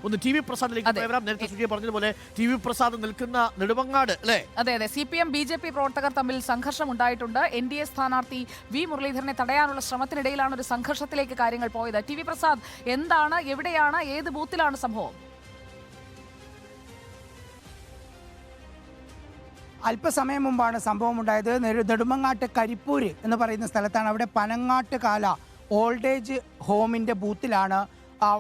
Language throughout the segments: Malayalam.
ഒന്ന് ടി വി പ്രസാദിലേക്ക് പോയവരാം. നേരത്തെ സുജയ പറഞ്ഞതുപോലെ ടി വി പ്രസാദ് നിൽക്കുന്ന നെടുമങ്ങാട് അല്ലേ? അതെ അതെ, CPM BJP പ്രവർത്തകർ തമ്മിൽ സംഘർഷം ഉണ്ടായിട്ടുണ്ട്. NDA സ്ഥാനാർത്ഥി വി മുരളീധരനെ തടയാനുള്ള ശ്രമത്തിനിടയിലാണ് ഒരു സംഘർഷത്തിലേക്ക് കാര്യങ്ങൾ പോയത്. ടി വി പ്രസാദ്, എന്താണ്, എവിടെയാണ്, ഏത് ബൂത്തിലാണ് സംഭവം? അല്പസമയം മുമ്പാണ് സംഭവം ഉണ്ടായത്. നെടുമങ്ങാട്ട് കരിപ്പൂര് എന്ന് പറയുന്ന സ്ഥലത്താണ്. അവിടെ പനങ്ങാട്ട് കാല ഓൾഡ് ഏജ് ഹോമിൻ്റെ ബൂത്തിലാണ്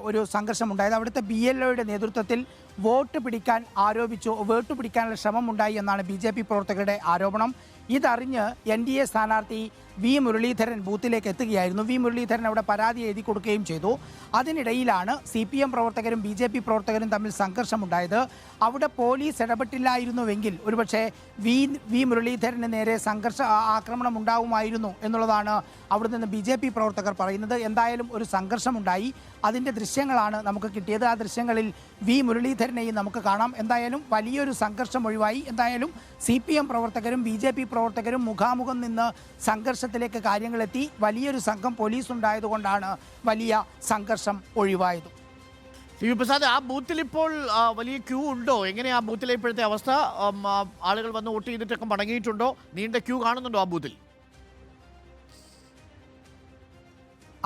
ഒരു സംഘർഷം ഉണ്ടായത്. അവിടുത്തെ BLOയുടെ നേതൃത്വത്തിൽ വോട്ട് പിടിക്കാനുള്ള ശ്രമം ഉണ്ടായി എന്നാണ് BJP പ്രവർത്തകരുടെ ആരോപണം. ഇതറിഞ്ഞ് NDA സ്ഥാനാർത്ഥി വി മുരളീധരൻ ബൂത്തിലേക്ക് എത്തുകയായിരുന്നു. വി മുരളീധരൻ അവിടെ പരാതി എഴുതി കൊടുക്കുകയും ചെയ്തു. അതിനിടയിലാണ് CPM പ്രവർത്തകരും BJP പ്രവർത്തകരും തമ്മിൽ സംഘർഷമുണ്ടായത്. അവിടെ പോലീസ് ഇടപെട്ടില്ലായിരുന്നുവെങ്കിൽ ഒരുപക്ഷെ വി മുരളീധരന് നേരെ ആക്രമണം ഉണ്ടാവുമായിരുന്നു എന്നുള്ളതാണ് അവിടെ നിന്ന് BJP പ്രവർത്തകർ പറയുന്നത്. എന്തായാലും ഒരു സംഘർഷമുണ്ടായി. അതിൻ്റെ ദൃശ്യങ്ങളാണ് നമുക്ക് കിട്ടിയത്. ആ ദൃശ്യങ്ങളിൽ വി മുരളീധരനെയും നമുക്ക് കാണാം. എന്തായാലും വലിയൊരു സംഘർഷം ഒഴിവായി. എന്തായാലും CPM പ്രവർത്തകരും BJP പ്രവർത്തകരും മുഖാമുഖം നിന്ന് സംഘർഷത്തിലേക്ക് കാര്യങ്ങളെത്തി. വലിയൊരു സംഘം പോലീസ് ഉണ്ടായതുകൊണ്ടാണ് വലിയ സംഘർഷം ഒഴിവായത്. ടി വി പ്രസാദ്, ആ ബൂത്തിൽ ഇപ്പോൾ വലിയ ക്യൂ ഉണ്ടോ? എങ്ങനെയാ ആ ബൂത്തിലെ ഇപ്പോഴത്തെ അവസ്ഥ? ആളുകൾ വന്ന് വോട്ട് ചെയ്തിട്ടൊക്കെ മടങ്ങിയിട്ടുണ്ടോ? നീണ്ട ക്യൂ കാണുന്നുണ്ടോ ആ ബൂത്തിൽ?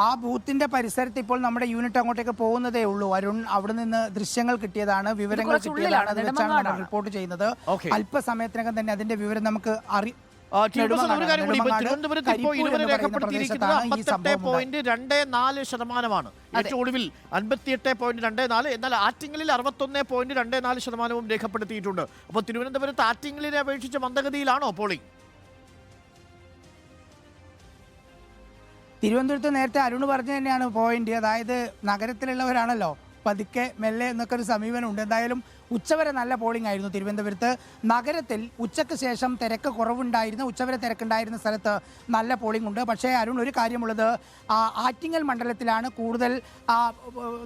ആ ബൂത്തിന്റെ പരിസരത്ത് ഇപ്പോൾ നമ്മുടെ യൂണിറ്റ് അങ്ങോട്ടേക്ക് പോകുന്നതേ ഉള്ളൂ. അരുൺ, അവിടെ നിന്ന് ദൃശ്യങ്ങൾ കിട്ടിയതാണ്, വിവരങ്ങൾ കിട്ടിയതാണ്. അത് വെച്ചാണ് നമ്മൾ റിപ്പോർട്ട് ചെയ്യുന്നത്. അല്പസമയത്തിനകം തന്നെ അതിന്റെ വിവരം നമുക്ക് തിരുവനന്തപുരത്ത് ഇപ്പോൾ ഇതുവരെ രേഖപ്പെടുത്തിയിരിക്കുന്നത് 58.24%. ഏറ്റവും ഒടുവിൽ 58.24%. എന്നാൽ ആറ്റിങ്ങലിൽ 61.24% രേഖപ്പെടുത്തിയിട്ടുണ്ട്. അപ്പോൾ തിരുവനന്തപുരത്ത് ആറ്റിങ്ങലിനെ അപേക്ഷിച്ച് മന്ദഗതിയിലാണോ പോളിംഗ്? തിരുവനന്തപുരത്ത് നേരത്തെ അരുൺ പറഞ്ഞു തന്നെയാണ് പോയിന്റ്. അതായത് നഗരത്തിലുള്ളവരാണല്ലോ പതുക്കെ മെല്ലെ എന്നൊക്കെ ഒരു സമീപനമുണ്ട്. എന്തായാലും ഉച്ചവരെ നല്ല പോളിംഗ് ആയിരുന്നു തിരുവനന്തപുരത്ത്. നഗരത്തിൽ ഉച്ചയ്ക്ക് ശേഷം തിരക്ക് കുറവുണ്ടായിരുന്നു. ഉച്ചവരെ തിരക്കുണ്ടായിരുന്ന സ്ഥലത്ത് നല്ല പോളിംഗ് ഉണ്ട്. പക്ഷേ അരുൺ, ഒരു കാര്യമുള്ളത്, ആറ്റിങ്ങൽ മണ്ഡലത്തിലാണ് കൂടുതൽ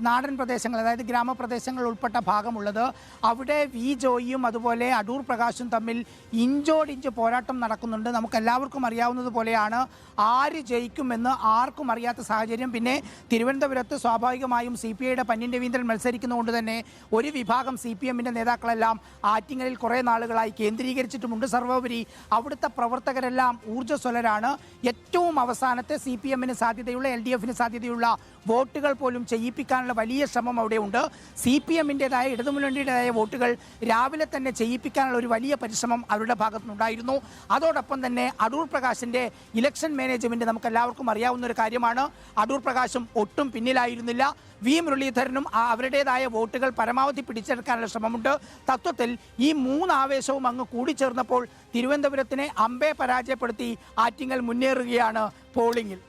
നാടൻ പ്രദേശങ്ങൾ, അതായത് ഗ്രാമപ്രദേശങ്ങൾ ഉൾപ്പെട്ട ഭാഗമുള്ളത്. അവിടെ വി ജോയിയും അതുപോലെ അടൂർ പ്രകാശും തമ്മിൽ ഇഞ്ചോടിഞ്ച് പോരാട്ടം നടക്കുന്നുണ്ട്. നമുക്കെല്ലാവർക്കും അറിയാവുന്നതുപോലെയാണ് ആര് ജയിക്കുമെന്ന് ആർക്കും അറിയാത്ത സാഹചര്യം. പിന്നെ തിരുവനന്തപുരത്ത് സ്വാഭാവികമായും CPIയുടെ പന്ന്യൻ രവീന്ദ്രൻ മത്സരിക്കുന്നതുകൊണ്ട് തന്നെ ഒരു വിഭാഗം CPMന്റെ നേതാക്കളെല്ലാം ആറ്റിങ്ങലിൽ കുറേ നാളുകളായി കേന്ദ്രീകരിച്ചിട്ടുമുണ്ട്. സർവോപരി അവിടുത്തെ പ്രവർത്തകരെല്ലാം ഊർജ്ജസ്വലരാണ്. ഏറ്റവും അവസാനത്തെ CPMന് സാധ്യതയുള്ള LDFന് സാധ്യതയുള്ള വോട്ടുകൾ പോലും ചെയ്യിപ്പിക്കാനുള്ള വലിയ ശ്രമം അവിടെയുണ്ട്. CPMൻ്റെതായ ഇടതുമുന്നണിയുടേതായ വോട്ടുകൾ രാവിലെ തന്നെ ചെയ്യിപ്പിക്കാനുള്ള ഒരു വലിയ പരിശ്രമം അവരുടെ ഭാഗത്തുനിന്നുണ്ടായിരുന്നു. അതോടൊപ്പം തന്നെ അടൂർ പ്രകാശിൻ്റെ ഇലക്ഷൻ മാനേജ്മെൻറ്റ് നമുക്കെല്ലാവർക്കും അറിയാവുന്ന ഒരു കാര്യമാണ്. അടൂർ പ്രകാശും ഒട്ടും പിന്നിലായിരുന്നില്ല. വി മുരളീധരനും അവരുടേതായ വോട്ടുകൾ പരമാവധി പിടിച്ചെടുക്കാനുള്ള ശ്രമമുണ്ട്. തത്വത്തിൽ ഈ മൂന്നാവേശവും അങ്ങ് കൂടിച്ചേർന്നപ്പോൾ തിരുവനന്തപുരത്തിനെ അമ്പേ പരാജയപ്പെടുത്തി ആറ്റിങ്ങൽ മുന്നേറുകയാണ് പോളിംഗിൽ.